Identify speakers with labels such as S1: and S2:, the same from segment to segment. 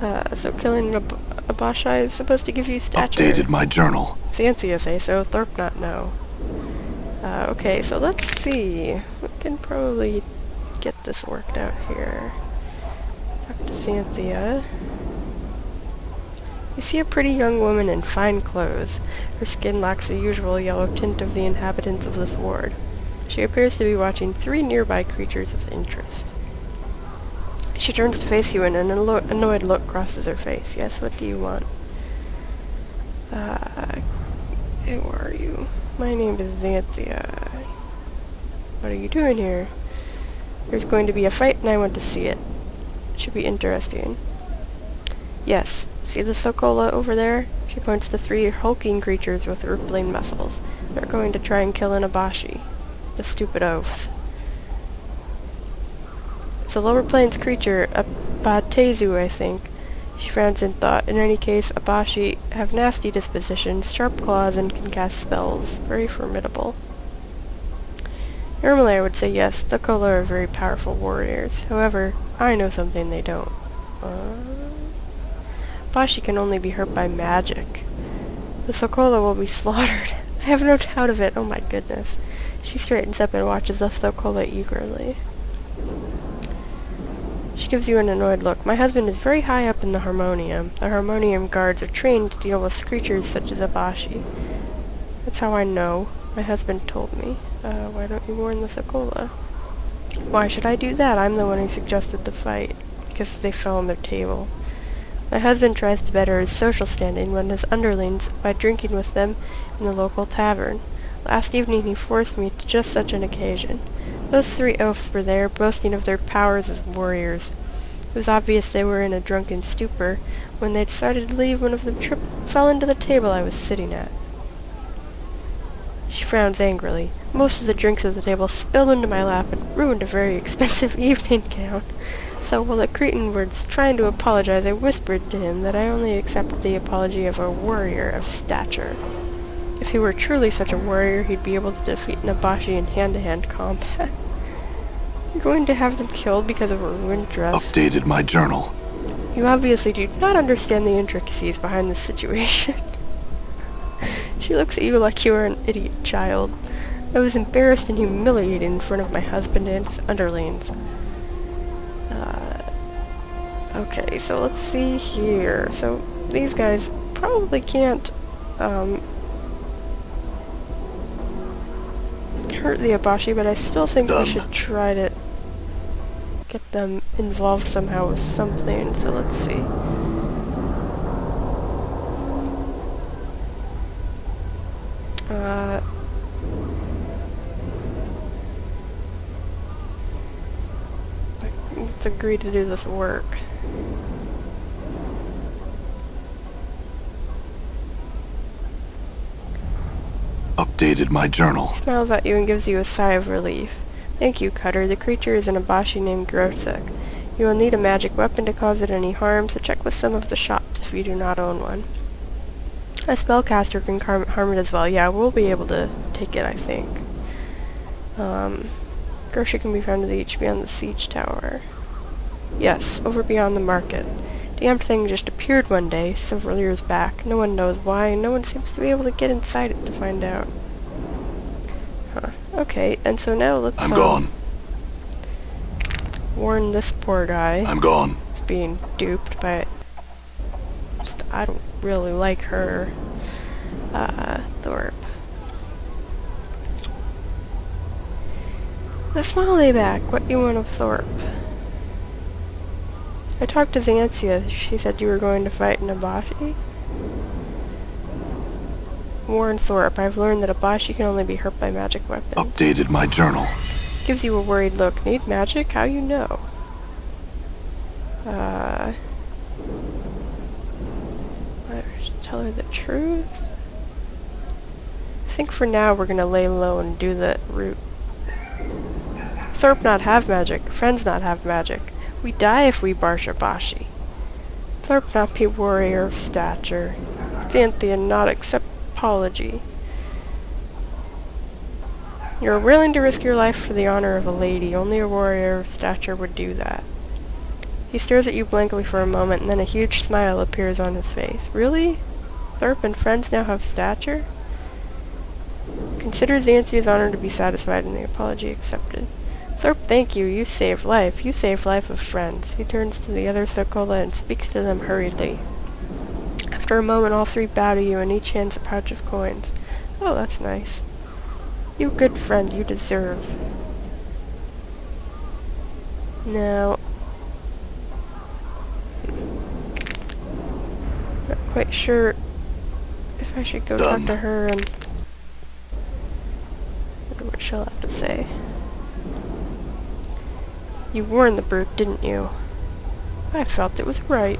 S1: So killing a Abashai is supposed to give you stature.
S2: Updated my journal.
S1: Xanthia say so, Thorpe not know. Okay, so let's see. We can probably get this worked out here. Talk to Xanthia. You see a pretty young woman in fine clothes. Her skin lacks the usual yellow tint of the inhabitants of this ward. She appears to be watching 3 nearby creatures of interest. She turns to face you and an annoyed look crosses her face. Yes, what do you want? Who are you? My name is Xanthia. What are you doing here? There's going to be a fight and I want to see it. It should be interesting. Yes. See the Thokola over there? She points to 3 hulking creatures with rippling muscles. They're going to try and kill an Abashi. The stupid oafs. It's a lower plains creature, a Batezu, I think. She frowns in thought. In any case, Abashi have nasty dispositions, sharp claws, and can cast spells. Very formidable. Normally I would say yes, Thokola are very powerful warriors. However, I know something they don't. Abashi can only be hurt by magic. The Thokola will be slaughtered. I have no doubt of it. Oh my goodness. She straightens up and watches the Thokola eagerly. She gives you an annoyed look. My husband is very high up in the Harmonium. The Harmonium guards are trained to deal with creatures such as Abashi. That's how I know. My husband told me. Why don't you warn the Thokola? Why should I do that? I'm the one who suggested the fight. Because they fell on their table. My husband tries to better his social standing when his underlings by drinking with them in the local tavern. Last evening he forced me to just such an occasion. Those 3 oafs were there, boasting of their powers as warriors. It was obvious they were in a drunken stupor. When they decided to leave, one of them fell into the table I was sitting at. She frowns angrily. Most of the drinks at the table spilled into my lap and ruined a very expensive evening gown. So while the cretin was trying to apologize, I whispered to him that I only accepted the apology of a warrior of stature. If he were truly such a warrior, he'd be able to defeat Nabashi in hand-to-hand combat. You're going to have them killed because of a ruined dress.
S2: Updated my journal.
S1: You obviously do not understand the intricacies behind this situation. She looks at you like you are an idiot child. I was embarrassed and humiliated in front of my husband and his underlings. Okay, so let's see here. So these guys probably can't hurt the Abashi, but I still think we should try to get them involved somehow with something. So let's see. Let's agree to do this work.
S2: Updated my journal.
S1: He smiles at you and gives you a sigh of relief. Thank you, Cutter. The creature is an Abashi named Grosek. You will need a magic weapon to cause it any harm, so check with some of the shops if you do not own one. A spellcaster can harm it as well. Yeah, we'll be able to take it, I think. Grosek can be found in the HP on the siege tower. Yes, over beyond the market. Damned thing just appeared one day, several years back. No one knows why, and no one seems to be able to get inside it to find out. Huh. Okay, and so now let's,
S2: I'm gone.
S1: warn this poor guy.
S2: I'm gone.
S1: He's being duped by... I don't really like her. Thorpe. The smiley back. What do you want of Thorpe? I talked to Xanthia. She said you were going to fight an Abashi. Warn Thorpe. I've learned that Abashi can only be hurt by magic weapons.
S2: Updated my journal.
S1: Gives you a worried look. Need magic? How you know? Tell her the truth? I think for now we're gonna lay low and do the route. Thorpe not have magic. Friends not have magic. We die if we barsh Abashi. Thorpe not be warrior of stature. Xanthia not accept apology. You're willing to risk your life for the honor of a lady. Only a warrior of stature would do that. He stares at you blankly for a moment, and then a huge smile appears on his face. Really? Thorpe and friends now have stature? Considers Nancy's honor to be satisfied and the apology accepted. Thorpe, thank you. You saved life. You saved life of friends. He turns to the other Sokola and speaks to them hurriedly. After a moment, all three bow to you, and each hands a pouch of coins. Oh, that's nice. You good friend, you deserve. Now, not quite sure if I should go talk to her and wonder what she'll have to say. You warned the brute, didn't you? I felt it was right.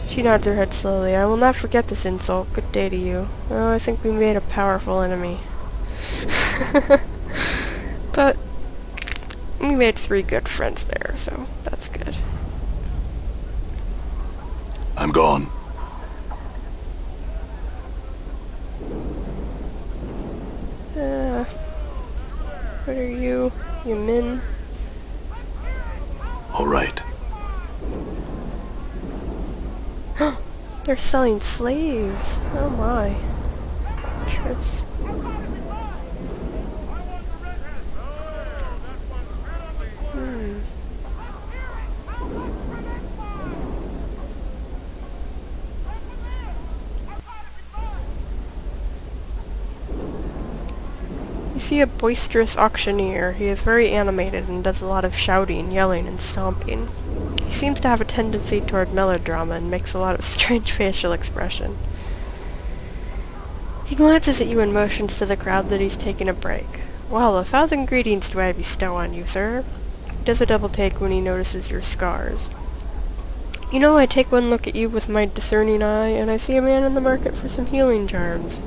S1: She nods her head slowly. I will not forget this insult. Good day to you. Oh, I think we made a powerful enemy. But we made 3 good friends there, so that's good.
S2: I'm gone.
S1: What are you? You Min?
S2: All right.
S1: They're selling slaves. Oh my. Trips. You see a boisterous auctioneer. He is very animated and does a lot of shouting, yelling, and stomping. He seems to have a tendency toward melodrama and makes a lot of strange facial expression. He glances at you and motions to the crowd that he's taking a break. Well, 1,000 greetings do I bestow on you, sir. He does a double take when he notices your scars. You know, I take one look at you with my discerning eye, and I see a man in the market for some healing charms.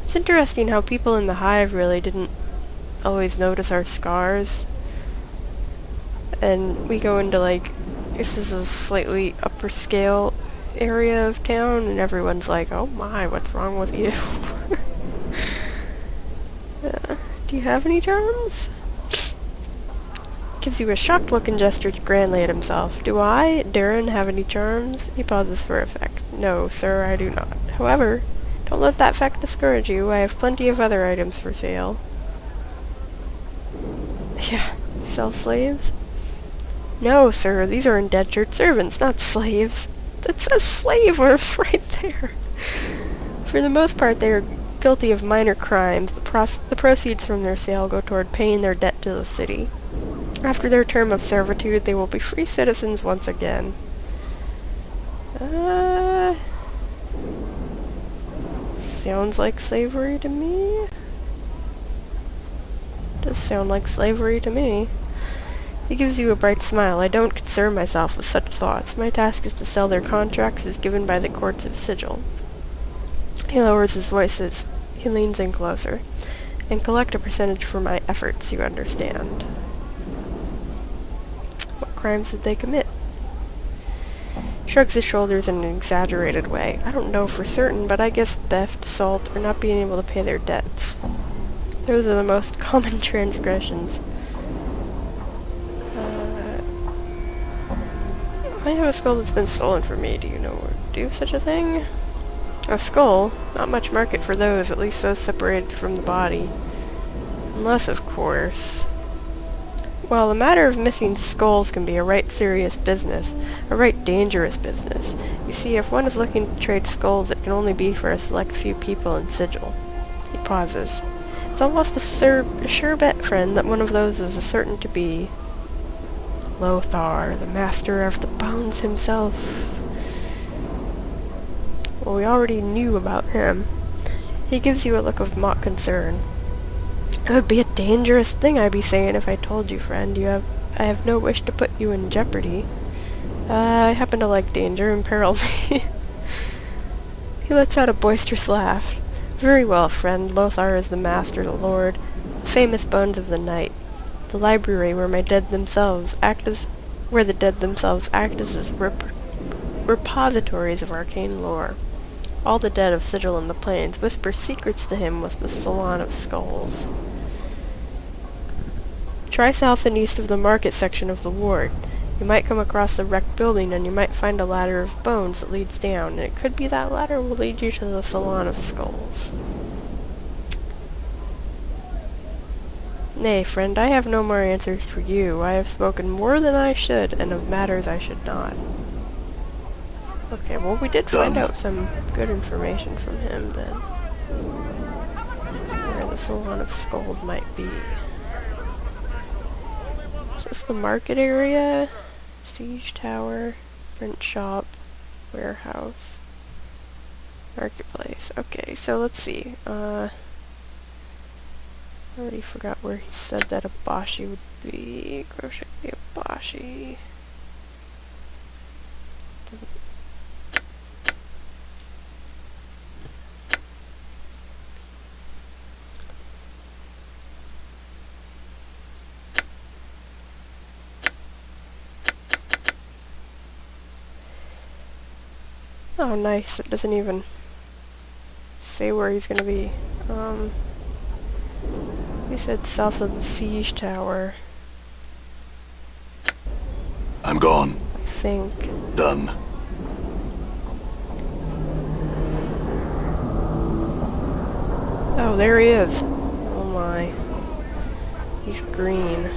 S1: It's interesting how people in the hive really didn't always notice our scars. And we go into, like, this is a slightly upper scale area of town, and everyone's like, oh my, what's wrong with you? Do you have any charms? Gives you a shocked look and gestures grandly at himself. Do I, Darren, have any charms? He pauses for effect. No, sir, I do not. However, don't let that fact discourage you. I have plenty of other items for sale. Yeah, sell slaves? No, sir, these are indentured servants, not slaves. It says slave right there. For the most part, they are guilty of minor crimes. The proceeds from their sale go toward paying their debt to the city. After their term of servitude, they will be free citizens once again. Sounds like slavery to me. Does sound like slavery to me. He gives you a bright smile. I don't concern myself with such thoughts. My task is to sell their contracts as given by the courts of sigil. He lowers his voice as he leans in closer. And collect a percentage for my efforts, you understand. What crimes did they commit? Shrugs his shoulders in an exaggerated way. I don't know for certain, but I guess theft, assault, or not being able to pay their debts. Those are the most common transgressions. I have a skull that's been stolen from me. Do you know or do such a thing? A skull? Not much market for those, at least those separated from the body. Unless, of course... Well, the matter of missing skulls can be a right serious business, a right dangerous business. You see, if one is looking to trade skulls, it can only be for a select few people in sigil. He pauses. It's almost a sure bet, friend, that one of those is certain to be Lothar, the master of the bones himself. Well, we already knew about him. He gives you a look of mock concern. It would be a dangerous thing I'd be saying if I told you, friend. I have no wish to put you in jeopardy. I happen to like danger, imperil me. He lets out a boisterous laugh. Very well, friend. Lothar is the master, the lord, the famous bones of the night. The library where the dead themselves act as repositories of arcane lore. All the dead of Sigil in the Plains whisper secrets to him with the Salon of Skulls. Try south and east of the market section of the ward. You might come across a wrecked building and you might find a ladder of bones that leads down, and it could be that ladder will lead you to the Salon of Skulls. Nay, friend, I have no more answers for you. I have spoken more than I should, and of matters I should not. Okay, well, we did find out some good information from him, then. Where the Salon of Skulls might be. Is this the market area? Siege tower, print shop, warehouse, marketplace. Okay, so let's see. I already forgot where he said that Abashi would be. Crochet the Abashi. Oh, nice. It doesn't even say where he's gonna be. He said south of the siege tower.
S2: I'm gone.
S1: I think.
S2: Done.
S1: Oh, there he is. Oh my. He's green.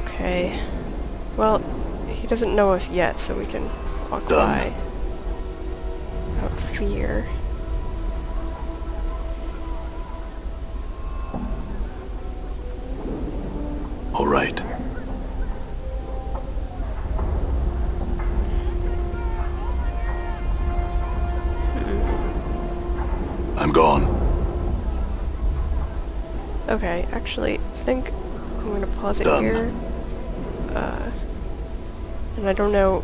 S1: Okay. Well, he doesn't know us yet, so we can walk by without fear.
S2: All right. I'm gone.
S1: Okay, actually, I think I'm gonna pause it
S2: Done.
S1: here. And I don't know,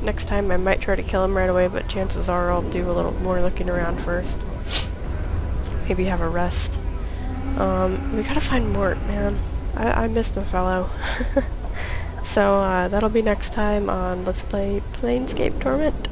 S1: next time I might try to kill him right away, but chances are I'll do a little more looking around first. Maybe have a rest. We gotta find Mort, man. I miss the fellow. So, that'll be next time on Let's Play Planescape Torment.